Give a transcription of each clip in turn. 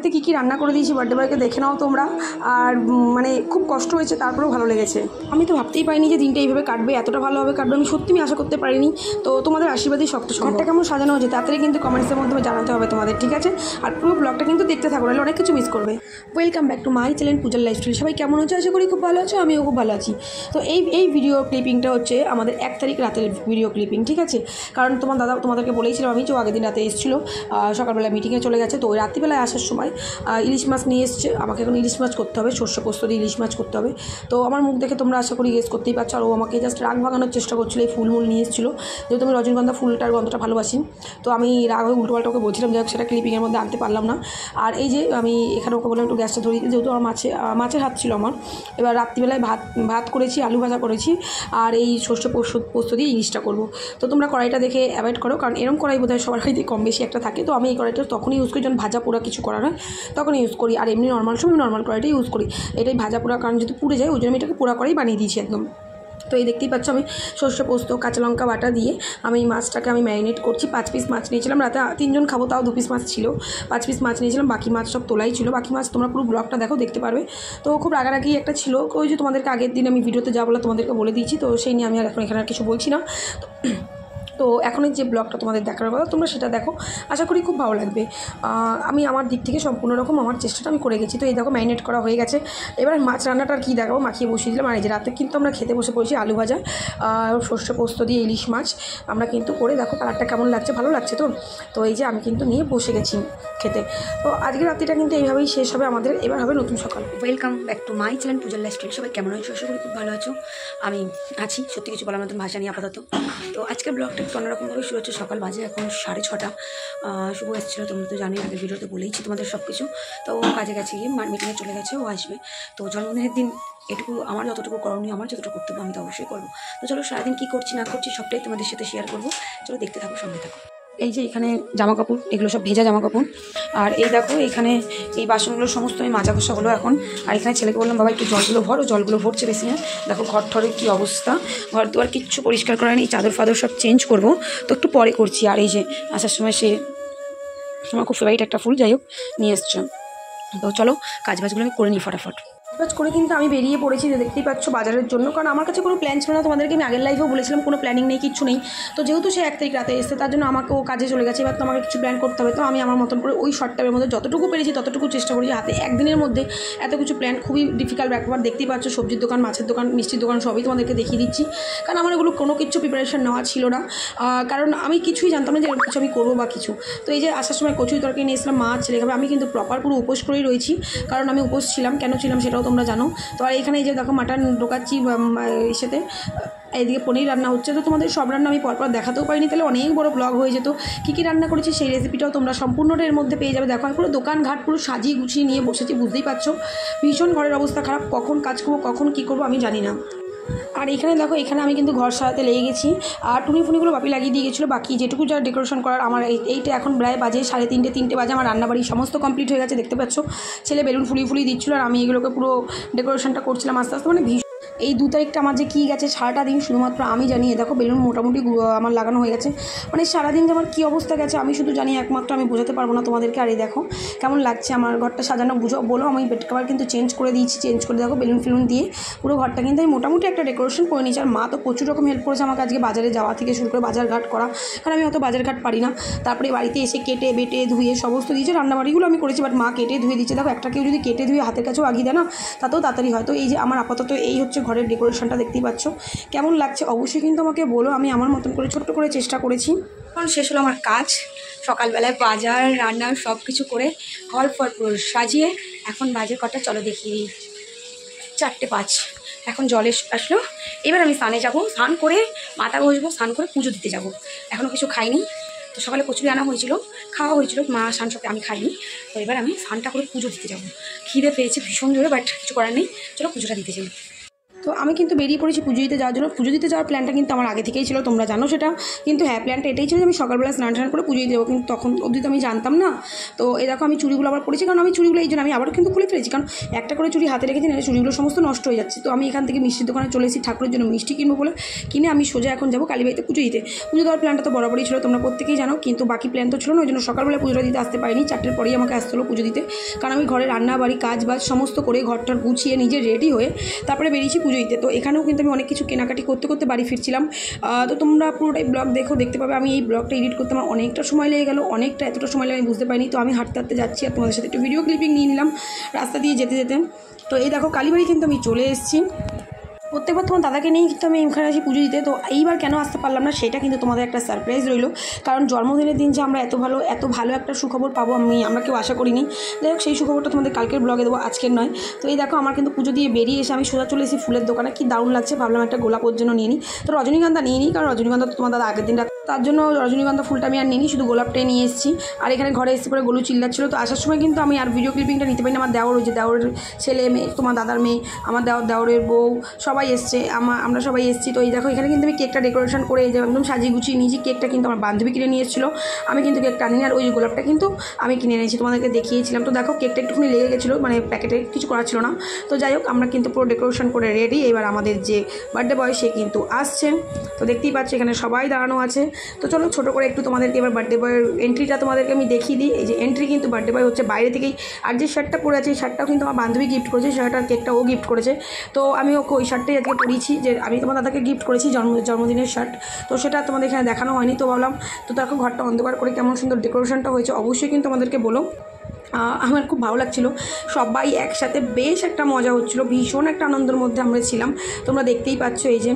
বার্থডেতে কী রান্না করে দিয়েছি বার্থডে বয়কে দেখে নাও তোমরা। আর মানে খুব কষ্ট হয়েছে, তারপরেও ভালো লেগেছে। আমি তো ভাবতেই পারিনি যে দিনটা এইভাবে কাটবে, এতটা ভালোভাবে কাটবে। আমি সত্যি আশা করতে পারিনি। তো তোমাদের আশীর্বাদই সব কিছু। ঘরটা কেমন সাজানো হয়েছে তাড়াতাড়ি কিন্তু কমেন্টসের মাধ্যমে জানাতে হবে তোমাদের, ঠিক আছে? আর পুরো ব্লগটা কিন্তু দেখতে থাকো, নাহলে অনেক কিছু মিস করবে। Welcome back to my channel পূজার লাইফস্টাইল। সবাই কেমন আছো? আশা করি খুব ভালো আছো, আমিও খুব ভালো আছি। তো এই ভিডিও ক্লিপিংটা হচ্ছে আমাদের 1 তারিখ রাতের ভিডিও ক্লিপিং, ঠিক আছে? কারণ তোমার দাদা তোমাদেরকে বলেইছিলাম আমি যে আগের দিন রাতে এসেছিলো, সকালবেলা মিটিংয়ে চলে গেছে। তো ওই রাত্রিবেলায় আসার সময় ইলিশ মাছ নিয়ে এসছে। আমাকে এখন ইলিশ মাছ করতে হবে, সর্ষে পোস্ত দিয়ে ইলিশ মাছ করতে হবে। তো আমার মুখ দেখে তোমরা আশা করি গেস করতেই পারছো। আর ও আমাকে জাস্ট রাগ ভাঙানোর চেষ্টা করছিলো, এই ফুলমুল নিয়ে এসেছিলো। যেহেতু আমি রজনীগন্ধা ফুলটার গন্ধটা ভালোবাসি, তো আমি রাগ হয়ে উল্টোপাল্টা ওকে বলছিলাম, যাই হোক সেটা ক্লিপিংয়ের মধ্যে আনতে পারলাম না। আর এই যে আমি এখানে ওকে বললাম একটু গ্যাসটা ধরিয়ে, যেহেতু আমার মাছের হাত ছিল আমার। এবার রাত্রিবেলায় ভাত করেছি, আলু ভাজা করেছি, আর এই সর্ষে পোস্ত দিয়ে ইলিশটা করবো। তো তোমরা কড়াইটা দেখে অ্যাভয়েড করো, কারণ এরকম কড়াই বোধহয় সবার বাড়িতে কম বেশি একটা থাকে। তো আমি এই কড়াইটা তখনই ইউজ করি যখন ভাজা পোড়া কিছু করার হয়, তখন ইউজ করি। আর এমনি নর্মাল সময় নর্মাল কড়াইটা ইউজ করি। এটাই ভাজা পোড়া, কারণ যদি পুড়ে যায় ওই জন্য আমি এটাকে পোড়া করেই বানিয়ে দিয়েছি একদম। তো এই দেখতেই পাচ্ছ আমি সর্ষে পোস্ত কাঁচা লঙ্কা বাটা দিয়ে আমি মাছটাকে আমি ম্যারিনেট করছি। 5 পিস মাছ নিয়েছিলাম, রাতে 3 জন খাবো, তাও 2 পিস মাছ ছিল। 5 পিস মাছ নিয়েছিলাম, বাকি মাছ সব তোলাই ছিল। বাকি মাছ তোমরা পুরো ব্লগটা দেখো, দেখতে পারবে। তো খুব রাগারাগি একটা ছিল, ওই যে তোমাদেরকে আগের দিন আমি ভিডিওতে যা বলা তোমাদেরকে বলে দিয়েছি। তো সেই নিয়ে আমি আর এখন এখানে আর কিছু বলছি না। তো এখনের যে ব্লগটা তোমাদের দেখার কথা তোমরা সেটা দেখো, আশা করি খুব ভালো লাগবে। আমি আমার দিক থেকে সম্পূর্ণ রকম আমার চেষ্টাটা আমি করে গেছি। তো এই দেখো ম্যারিনেট করা হয়ে গেছে। এবার মাছ রান্নাটা আর কী দেখাবো, মাখিয়ে বসিয়ে দিলাম। আর এই যে রাতে কিন্তু আমরা খেতে বসে পড়েছি আলু ভাজা সর্ষে পোস্ত দিয়ে ইলিশ মাছ আমরা কিন্তু করে, দেখো কালারটা কেমন লাগছে, ভালো লাগছে তো। তো এই যে আমি কিন্তু নিয়ে বসে গেছি খেতে। তো আজকের রাত্রিটা কিন্তু এইভাবেই শেষ হবে আমাদের, এবার হবে নতুন সকাল। Welcome back to my channel পূজার লাইফস্টাইল। সবাই কেমন আছো? আশা করি খুব ভালো আছো। আমি আছি, সত্যি কিছু বলার মতন ভাষা নিয়ে আপাতত। তো আজকের ব্লগটা একটু অন্যরকমভাবে শুরু হচ্ছে। সকাল বাজে এখন 6:30। শুভ এসেছিলো, তোমরা তো জানি, আগের ভিডিওতে বলেইছি তোমাদের সব কিছু। তো ও কাজে গেছে গিয়ে মিটিংয়ে চলে গেছে, ও আসবে। তো জন্মদিনের দিন এটুকু আমার যতটুকু করণীয়, আমার যতটুকু কর্তব্য আমি তো অবশ্যই করবো। তো চলো সারাদিন কী করছি না করছি সবটাই তোমাদের সাথে শেয়ার করবো। চলো দেখতে থাকো, সঙ্গে থাকো। এই যে এখানে জামা কাপড়, এগুলো সব ভেজা জামা কাপড়। আর এই দেখো এখানে এই বাসনগুলো সমস্ত আমি মাজা ঘষা হলো এখন। আর এখানে ছেলেকে বললাম বাবা একটু জলগুলো ভরো, জলগুলো ভরছে বেশি না। দেখো ঘর ঠরের কী অবস্থা, ঘর দুয়ার কিচ্ছু পরিষ্কার করা নেই, চাদর ফাদর সব চেঞ্জ করবো, তো একটু পরে করছি। আর এই যে আসার সময় সে আমার খুব ফেভারিট একটা ফুল, যাই হোক নিয়ে এসছো। তো চলো কাজবাজগুলো আমি করে নিই ফটাফট। কাজ করে কিন্তু আমি বেরিয়ে পড়েছি, দেখতেই পাচ্ছ, বাজারের জন্য। কারণ আমার কাছে কোনো প্ল্যান ছিল না, তোমাদেরকে আমি আগের লাইফেও বলেছিলাম কোনো প্ল্যানিং নেই, কিচ্ছু নেই। তো যেহেতু সে 1 তারিখ রাতে এসেছে, তার জন্য আমাকে ও কাজে চলে গেছে। এবার তো আমাকে কিছু প্ল্যান করতে হবে। তো আমি আমার মতন করে ওই শর্ট টাইমের মধ্যে যতটুকু পেরেছি ততটুকু চেষ্টা করেছি। হাতে একদিনের মধ্যে এত কিছু প্ল্যান খুবই ডিফিকাল্ট ব্যাপার। দেখতেই পাচ্ছ সবজির দোকান, মাছের দোকান, মিষ্টির দোকান সবই তোমাদেরকে দেখিয়ে দিচ্ছি। কারণ আমার এগুলো কোনো কিছু প্রিপারেশন নেওয়া ছিল না, কারণ আমি কিছুই জানতাম না যে এরকম কিছু আমি করবো বা কিছু। তো এই যে আসার সময় কচুরি তরকারি নিয়ে এসলাম, মাছ ছেলে খাবে। আমি কিন্তু প্রপার পুরো উপোস করেই রয়েছি, কারণ আমি উপোস ছিলাম। কেন ছিলাম সেটাও তোমরা জানো। তো আর এখানে এই যে দেখো মাটন ঢোকাচ্ছি সাথে, এইদিকে পনির রান্না হচ্ছে। তো তোমাদের সব রান্না আমি পরপর দেখাতেও পারিনি, তাহলে অনেক বড় ব্লগ হয়ে যেত। কী রান্না করেছি সেই রেসিপিটাও তোমরা সম্পূর্ণটা এর মধ্যে পেয়ে যাবে। দেখো পুরো দোকানঘাট পুরো সাজিয়ে গুছিয়ে নিয়ে বসেছি, বুঝতেই পারছো। ভীষণ ঘরের অবস্থা খারাপ, কখন কাজ করবো কখন কী করবো আমি জানি না। আর এখানে দেখো এখানে আমি কিন্তু ঘর সাজাতে লেগে গেছি। আর টুনিফুনিগুলো বাপি লাগিয়ে দিয়ে গেছিলো, বাকি যেটুকু যা ডেকোরেশন করার আমার এইটা এখন প্রায় বাজে 3:30 বাজে। আমার রান্নাবাড়ি সমস্ত কমপ্লিট হয়ে গেছে, দেখতে পাচ্ছ। ছেলে বেলুন ফুলিয়ে দিচ্ছিলো, আর আমি এগুলোকে পুরো ডেকোরেশনটা করছিলাম আস্তে আস্তে। মানে এই 2 তারিখটা আমার যে কী গেছে সারাটা দিন শুধুমাত্র আমি জানি। দেখো বেলুন মোটামুটি আমার লাগানো হয়ে গেছে। মানে সারাদিন যে আমার কী অবস্থা গেছে আমি শুধু জানি, একমাত্র আমি বোঝাতে পারবো না তোমাদেরকে। আর এই দেখো কেমন লাগছে আমার ঘরটা সাজানো, বলো। আমি বেড কভার কিন্তু চেঞ্জ করে দিয়েছি, চেঞ্জ করে দেখো বেলুন ফেলুন দিয়ে পুরো ঘরটা কিন্তু আমি মোটামুটি একটা ডেকোরেশন করে নিয়েছি। আর মা তো প্রচুর রকম হেল্প করেছে আমাকে আজকে, বাজারে যাওয়া থেকে শুরু করে বাজার ঘাট করা, কারণ আমি অত বাজার ঘাট পারি না। তারপরে বাড়িতে এসে কেটে বেটে ধুয়ে সমস্ত দিয়েছে, রান্নাবাড়িগুলো আমি করেছি, বাট মা কেটে ধুয়ে দিচ্ছে। দেখো একটা কেউ যদি কেটে ধুয়ে হাতের কাছেও আগিয়ে দেয় না, তাতেও তাড়াতাড়ি হয়। তো এই যে আমার আপাতত এই হচ্ছে ঘরের ডেকোরেশনটা, দেখতেই পাচ্ছ। কেমন লাগছে অবশ্যই কিন্তু আমাকে বলো। আমি আমার মতন করে ছোট্ট করে চেষ্টা করেছি। এখন শেষ হলো আমার কাজ, সকালবেলায় বাজার রান্না সব কিছু করে ঘর ফর পুরো সাজিয়ে এখন বাজে কটা চলো দেখিয়ে 4:05। এখন জলে আসলো, এবার আমি স্নানে যাবো, স্নান করে মাথা ঘষবো, স্নান করে পুজো দিতে যাব। এখনও কিছু খাইনি। তো সকালে কচুরি আনা হয়েছিল, খাওয়া হয়েছিল, মা স্নান সাথে আমি খাইনি। তো এবার আমি স্নানটা করে পুজো দিতে যাব। খিদে পেয়েছে ভীষণ জোরে, বাট কিছু করার নেই, চলো পুজোটা দিতে যাই। তো আমি কিন্তু বেরিয়ে পড়েছি পুজো দিতে যাওয়ার জন্য। পুজো দিতে যাওয়ার প্ল্যানটা কিন্তু আমার আগে থেকেই ছিল, তোমরা জানো সেটা। কিন্তু হ্যাঁ, প্ল্যানটা এটাই ছিল যে আমি সকালবেলা স্নান করে পুজো দিতে যাবো, কিন্তু তখন অবধি তো আমি জানতাম না। তো এই দেখো আমি চুড়িগুলো আবার পড়েছি, কারণ আমি চুড়িগুলো এই জন্য আমি আবারও কিন্তু খুলে ফেলেছি, কারণ একটা করে চুড়ি হাতে রেখেছি, না চুড়িগুলো সমস্ত নষ্ট হয়ে যাচ্ছে। তো আমি এখান থেকে মিষ্টির দোকানে চলে এসেছি ঠাকুরের জন্য মিষ্টি কিনবো বলে, কিনে আমি সোজা এখন যাবো কালীবাড়িতে পুজো দিতে। পুজো দেওয়ার প্ল্যানটা তো বরাবরই ছিল, তোমরা প্রত্যেকেই জানো, কিন্তু বাকি প্ল্যান তো ছিল না। ওই জন্য সকালবেলা পুজোটা দিতে আসতে পারিনি, 4টের পরেই আমাকে আসতে হলো পুজো দিতে, কারণ আমি ঘরে রান্না বাড়ি কাজ বাজ সমস্ত করে ঘরটার গুছিয়ে নিজে রেডি হয়ে তারপরে বেরিয়েছি পুজো দিতে। তো এখানেও কিন্তু আমি অনেক কিছু কেনাকাটি করতে করতে বাড়ি ফিরছিলাম। তো তোমরা পুরোটাই ব্লগ দেখতে পাবে। আমি এই ব্লগটা এডিট করতে আমার অনেকটা সময় লেগে গেল, এতটা সময় লেগে আমি বুঝতে পারিনি। তো আমি হাঁটতে হাঁটতে যাচ্ছি আর তোমাদের সাথে একটু ভিডিও ক্লিপিং নিয়ে নিলাম রাস্তা দিয়ে যেতে যেতে। তো এই দেখো কালীবাড়ি কিন্তু আমি চলে এসেছি। প্রত্যেকবার তোমার দাদাকে নিয়েই কিন্তু আমি এখানে আসি পুজো দিতে। তো এইবার কেন আসতে পারলাম না সেটা কিন্তু তোমাদের একটা সারপ্রাইজ রইল, কারণ জন্মদিনের দিন যে আমরা এত ভালো একটা সুখবর পাবো আমরা কেউ আশা করিনি। যাই হোক, সেই সুখবরটা তোমাদের কালকের ব্লগে দেবো, আজকের নয়। তো এই দেখো আমার কিন্তু পুজো দিয়ে বেরিয়ে এসে আমি সোজা চলে এসেছি ফুলের দোকানে। কি দারুণ লাগছে, ভাবলাম একটা গোলাপ ওর জন্য নিয়ে নিই। তো রজনীগন্ধা নিয়ে নিই, কারণ রজনীগন্ধা তো তোমার দাদা আগের দিন তার জন্য রজনীগন্ধা ফুলটা আমি আর নিই, শুধু গোলাপটাই নিয়ে এসেছি। আর এখানে ঘরে এসে পরে গোলু চিল্লাচ্ছিল। তো আসার সময় কিন্তু আমি আর ভিডিও ক্লিপিংটা নিতে পারিনি। আমার দেওর, ওই যে দেওরের ছেলে মেয়ে, তোমার দাদার মেয়ে, আমার দেওরের বউ সবাই এসছে, আমরা সবাই এসেছি। তো এই দেখো এখানে কিন্তু আমি কেকটা ডেকোরেশন করে এই যে একদম সাজিয়ে গুছিয়ে নিয়েছি। কেকটা কিন্তু আমার বান্ধবী কিনে নিয়ে এসেছিলো, আমি কিন্তু কেকটা আনিনি। আর ওই যে গোলাপটা কিন্তু আমি কিনে এনেছি, তোমাদেরকে দেখিয়েছিলাম। তো দেখো কেকটা একটুখানি লেগে গেছিলো, মানে প্যাকেটে কিছু করা ছিল না। তো যাই হোক, আমরা কিন্তু পুরো ডেকোরেশন করে রেডি। এবার আমাদের যে বার্থডে বয় সে কিন্তু আসছে। তো দেখতেই পাচ্ছি এখানে সবাই দাঁড়ানো আছে। তো চলো ছোটো করে একটু তোমাদেরকে এবার বার্থডে বয়ের এন্ট্রিটা তোমাদেরকে আমি দেখিয়ে দিই। এই যে এন্ট্রি কিন্তু বার্থডে বয় হচ্ছে বাইরে থেকেই। আর যে শার্টটা পরে আছে এই শার্টটাও কিন্তু আমার বান্ধবী গিফট করেছে, শার্ট আর কেকটা ও গিফট করেছে। তো আমি ওকে ওই শার্টটাই আজকে পরিয়েছি, যে আমি তোমার দাদাকে গিফট করেছি জন্মদিনের শার্ট। তো সেটা তোমাদের এখানে দেখানো হয়নি, তো ভাবলাম তো দেখো ঘরটা অন্ধকার করে কেমন সুন্দর ডেকোরেশনটা হয়েছে, অবশ্যই কিন্তু আমাদেরকে বলো। আমার খুব ভালো লাগছিলো, সবাই একসাথে বেশ একটা মজা হচ্ছিলো, ভীষণ একটা আনন্দের মধ্যে আমরা ছিলাম। তোমরা দেখতেই পাচ্ছ এই যে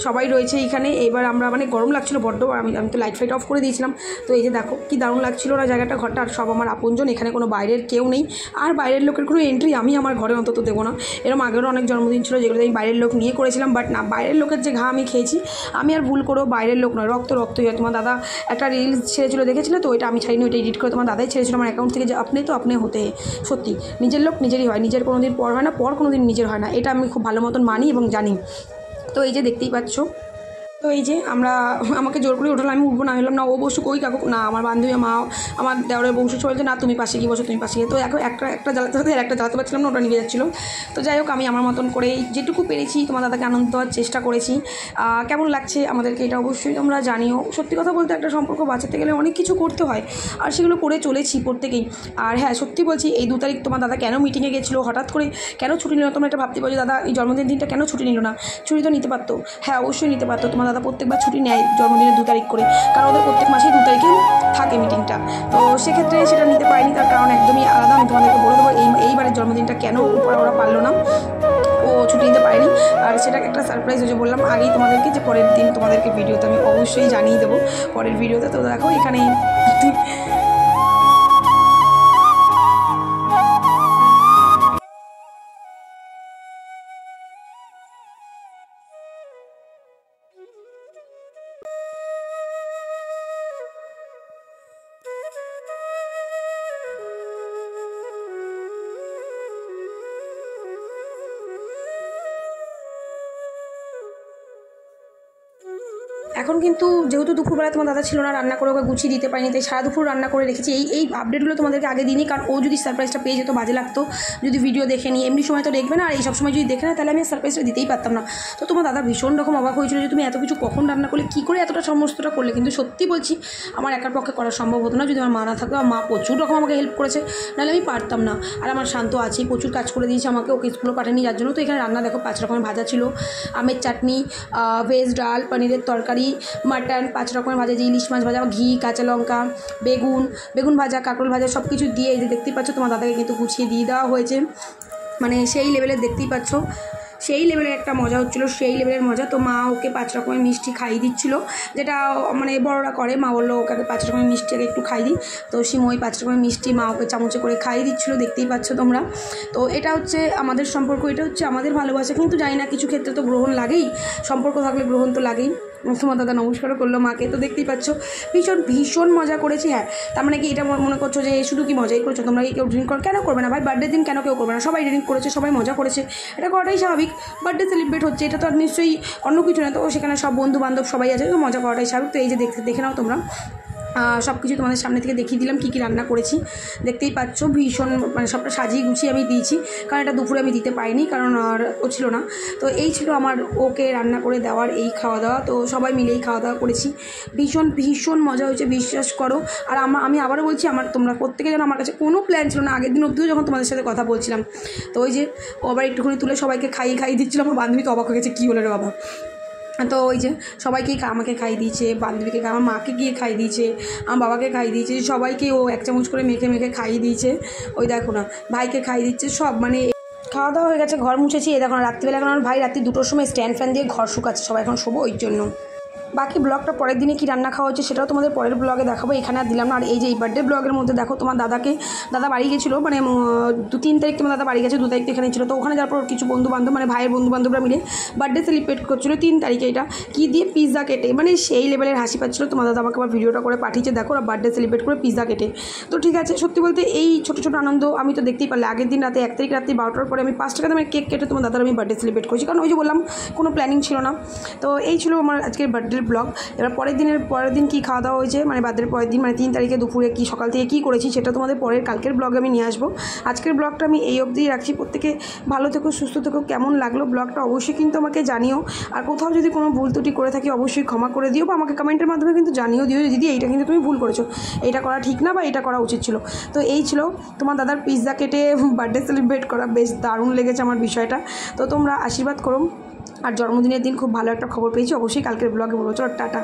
সবাই রয়েছে এইখানে। এবার আমরা মানে গরম লাগছিলো বড্ড, আমি তো লাইট ফাইট অফ করে দিয়েছিলাম। তো এই যে দেখো কি দারুণ লাগছিলো না জায়গাটা, ঘরটা। আর সব আমার আপনজন, এখানে কোনো বাইরের কেউ নেই। আর বাইরের লোকের কোনো এন্ট্রি আমি আমার ঘরে অন্তত দেবো না। এরকম আগেরও অনেক জন্মদিন ছিল যেগুলো আমি বাইরের লোক নিয়ে করেছিলাম, বাট না, বাইরের লোকের যে ঘা আমি খেয়েছি, আমি আর ভুল করেও বাইরের লোক নয়, রক্তই হয়। তোমার দাদা একটা রিলস ছেড়েছিলো, দেখেছিলো তো? ওইটা আমি ছাড়িনি, ওইটা এডিট করে তোমার দাদাই ছেড়েছিলো আমার অ্যাকাউন্ট থেকে, যে আপনি তো আপনি হতে। সত্যি নিজের লোক নিজেরই হয়, নিজের কোনো দিন পর হয় না, পর কোনো দিন নিজের হয় না, এটা আমি খুব ভালো মতন মানি এবং জানি। তো এই যে দেখতেই পাচ্ছ, তো এই যে আমাকে জোর করে উঠালো, আমি উঠবো না, হলাম না ও বসু, কই কাকু না, আমার বান্ধবী মা, আমার দেওরের বংশ চলছে না, তুমি পাশে গিয়ে বসো, তুমি পাশে গিয়ে। তো এখন একটা জ্বালাতে হতে একটা জ্বালাতে পারছিলাম না, ওটা নিভে যাচ্ছিলো। তো যাই হোক, আমি আমার মতন করে যেটুকু পেরেছি তোমার দাদাকে আনন্দ দেওয়ার চেষ্টা করেছি। কেমন লাগছে আমাদেরকে এটা অবশ্যই তোমরা জানিও। সত্যি কথা বলতে একটা সম্পর্ক বাঁচাতে গেলে অনেক কিছু করতে হয়, আর সেগুলো করে চলেছি প্রত্যেকেই। আর হ্যাঁ, সত্যি বলছি, এই 2 তারিখ তোমার দাদা কেন মিটিংয়ে গেছিলো, হঠাৎ করে কেন ছুটি নিল? তোমরা এটা ভাবতে পারো যে দাদা এই জন্মদিনের দিনটা কেন ছুটি নিল না? ছুটি তো নিতে পারতো, হ্যাঁ অবশ্যই নিতে পারতো। তোমার দাদা প্রত্যেকবার ছুটি নেয় জন্মদিনের 2 তারিখ করে, কারণ ওদের প্রত্যেক মাসেই 2 তারিখে থাকে মিটিংটা। তো সেক্ষেত্রে সেটা নিতে পারিনি, তার কারণ একদমই আলাদা। আমি তোমাদেরকে বলে দেবো এইবারের জন্মদিনটা কেন ওরা পারলো না, ও ছুটি নিতে পারেনি। আর সেটা একটা সারপ্রাইজ হয়েছে, বললাম আগেই তোমাদেরকে যে পরের দিন তোমাদেরকে ভিডিওতে আমি অবশ্যই জানিয়ে দেবো, পরের ভিডিওতে। তো দেখো এখানে এখন কিন্তু যেহেতু দুপুরবেলা তোমার দাদা ছিল না, রান্না করে ওকে গুছিয়ে দিতে পারিনি, তাই সারা দুপুর রান্না করে রেখেছি। এই আপডেটগুলো তোমাদেরকে আগে দিইনি, কারণ ও যদি সারপ্রাইজটা পেয়ে যেত বাজে লাগতো, যদি ভিডিও দেখে নিই। এমনি সময় তো দেখবে না, আর এই সব সময় যদি দেখে না, তাহলে আমি সারপ্রাইজটা দিতেই পারতাম না। তো তোমার দাদা ভীষণ রকম অবাক হয়েছিল যে তুমি এত কিছু কখন রান্না করলে, কী করে এতটা সমস্তটা করলে। কিন্তু সত্যি বলছি, আমার একার পক্ষে করা সম্ভব হতো না যদি আমার মা না থাকতো। আমার মা প্রচুর রকম আমাকে হেল্প করেছে, নাহলে আমি পারতাম না। আর আমার শান্ত আছেই, প্রচুর কাজ করে দিয়েছে আমাকে, ওকে স্কুলে পাঠায়নি যার জন্য। তো এখানে রান্না দেখো 5 রকমের ভাজা ছিল, আমের চাটনি, ভেজ ডাল, পনিরের তরকারি, মাটন, 5 রকমের ভাজা, যে ইলিশ মাছ ভাজা, ঘি, কাঁচা লঙ্কা, বেগুন ভাজা, কাঁকরোল ভাজা, সব কিছু দিয়ে এই যে দেখতেই পাচ্ছ তোমার দাদাকে কিন্তু গুছিয়ে দিয়ে দেওয়া হয়েছে। মানে সেই লেভেলের, দেখতেই পাচ্ছ সেই লেভেলের একটা মজা হচ্ছিলো, সেই লেভেলের মজা। তো মা ওকে 5 রকমের মিষ্টি খাইয়ে দিচ্ছিলো, যেটা মানে বড়রা করে। মা বললো ওকে 5 রকমের মিষ্টি আগে একটু খাই দিই। তো সিমই 5 রকমের মিষ্টি মা ওকে চামচে করে খাইয়ে দিচ্ছিলো, দেখতেই পাচ্ছ তোমরা। তো এটা হচ্ছে আমাদের সম্পর্ক, এটা হচ্ছে আমাদের ভালোবাসা। কিন্তু জানি না, কিছু ক্ষেত্রে তো গ্রহণ লাগেই, সম্পর্ক থাকলে গ্রহণ তো লাগেই। তোমার দাদা নমস্কারও করলো মাকে, তো দেখতেই পাচ্ছ ভীষণ ভীষণ মজা করেছি। হ্যাঁ, তার মানে কি এটা মনে করছো যে শুধু কি মজাই করছো তোমরা, কি কেউ ড্রিঙ্ক কেন করবে না ভাই? বার্থডে দিন কেন কেউ করবে না? সবাই ড্রিঙ্ক করেছে, সবাই মজা করেছে, এটা করাটাই স্বাভাবিক। বার্থডে সেলিব্রেট হচ্ছে, এটা তো আর নিশ্চয়ই অন্য কিছু না। তো সেখানে সব বন্ধু বান্ধব সবাই আছে, তো মজা করাটাই স্বাভাবিক। তো এই যে দেখে নাও তোমরা সব কিছু তোমাদের সামনে থেকে দেখিয়ে দিলাম কী কী রান্না করেছি। দেখতেই পাচ্ছ ভীষণ মানে সবটা সাজিয়ে গুছিয়ে আমি দিয়েছি, কারণ এটা দুপুরে আমি দিতে পারিনি, কারণ আর ও ছিল না। তো এই ছিল আমার ওকে রান্না করে দেওয়ার এই খাওয়া দাওয়া। তো সবাই মিলেই খাওয়া দাওয়া করেছি, ভীষণ ভীষণ মজা হয়েছে, বিশ্বাস করো। আর আমি আবারও বলছি, তোমরা প্রত্যেকে যেন, আমার কাছে কোনো প্ল্যান ছিল না আগের দিন অবধিও যখন তোমাদের সাথে কথা বলছিলাম। তো ওই যে ও আবার একটুখানি তুলে সবাইকে খাইয়ে দিচ্ছিলো, আমার বান্ধবী তো অবাক হয়ে গেছে, কী হলো রে বাবা। তো ওই যে সবাইকেই আমাকে খাইয়ে দিয়েছে, বান্ধবীকে, আমার মাকে গিয়ে খাইয়ে দিয়েছে, আমার বাবাকে খাইয়ে দিয়েছে, সবাইকে ও 1 চামচ করে মেখে খাইয়ে দিয়েছে। ওই দেখো না, ভাইকে খাইয়ে দিচ্ছে সব। মানে খাওয়া দাওয়া হয়ে গেছে, ঘর মুছেছি। এই দেখো না, রাত্রিবেলা এখন আমার ভাই রাত্রি 2টোর সময় স্ট্যান্ড ফ্যান দিয়ে ঘর শুকাচ্ছে, সবাই এখন শোবো ওই জন্য। বাকি ব্লগটা পরের দিনে কী রান্না খাওয়া হচ্ছে সেটাও তোমাদের পরের ব্লগে দেখাবো, এখানে আর দিলাম না। আর এই যে এই বার্থডে ব্লগের মধ্যে দেখো, তোমার দাদা বাড়ি গেছিলো, মানে 2-3 তারিখ তোমার দাদা বাড়ি গেছে, 2 তারিখ এখানে ছিল। তো ওখানে যাওয়ার পর কিছু বন্ধুবান্ধব, মানে ভাইয়ের বন্ধুবান্ধবরা মিলে বার্থডে সেলিব্রেট করছিলো 3 তারিখে। এটা কী দিয়ে, পিৎজা কেটে, মানে সেই লেভেলের হাসি পাচ্ছিলো। তোমার দাদা আমাকে আবার ভিডিওটা করে পাঠিয়েছে, দেখো ওরা বার্থডে সেলিব্রেট করে পিৎজা কেটে। তো ঠিক আছে, সত্যি বলতে এই ছোটো ছোটো আনন্দ আমি তো দেখতেই পারলে। আগের দিন রাতে 1 তারিখ রাত্রি 12টার পরে আমি 5 টাকা দামের কেক কেটে তোমার দাদার আমি বার্থডে সেলিব্রেট করেছি, কারণ ওই যে বললাম কোনো প্ল্যানিং ছিল না। তো এই ছিল আমার আজকের বার্থডে ব্লগ। এবার পরের দিন কী খাওয়া দাওয়া হয়েছে, মানে বার্থডের পরের দিন, মানে 3 তারিখে দুপুরে কি সকাল থেকে কী করেছি সেটা তোমাদের কালকের ব্লগে আমি নিয়ে আসবো। আজকের ব্লগটা আমি এই অবধিই রাখছি। প্রত্যেকে ভালো থেকো, সুস্থ থেকো। কেমন লাগলো ব্লগটা অবশ্যই কিন্তু আমাকে জানিও। আর কোথাও যদি কোনো ভুল ত্রুটি করে থাকি অবশ্যই ক্ষমা করে দিও, বা আমাকে কমেন্টের মাধ্যমে কিন্তু জানিও দিও, দিদি এইটা কিন্তু তুমি ভুল করেছো, এইটা করা ঠিক না, বা এটা করা উচিত ছিল। তো এই ছিল তোমার দাদার পিৎজা কেটে বার্থডে সেলিব্রেট করা, বেশ দারুণ লেগেছে আমার বিষয়টা। তো তোমরা আশীর্বাদ করো। আর জন্মদিনের দিন খুব ভালো একটা খবর পেয়েছি, অবশ্যই কালকের ব্লগে বলবো। চলো টাটা।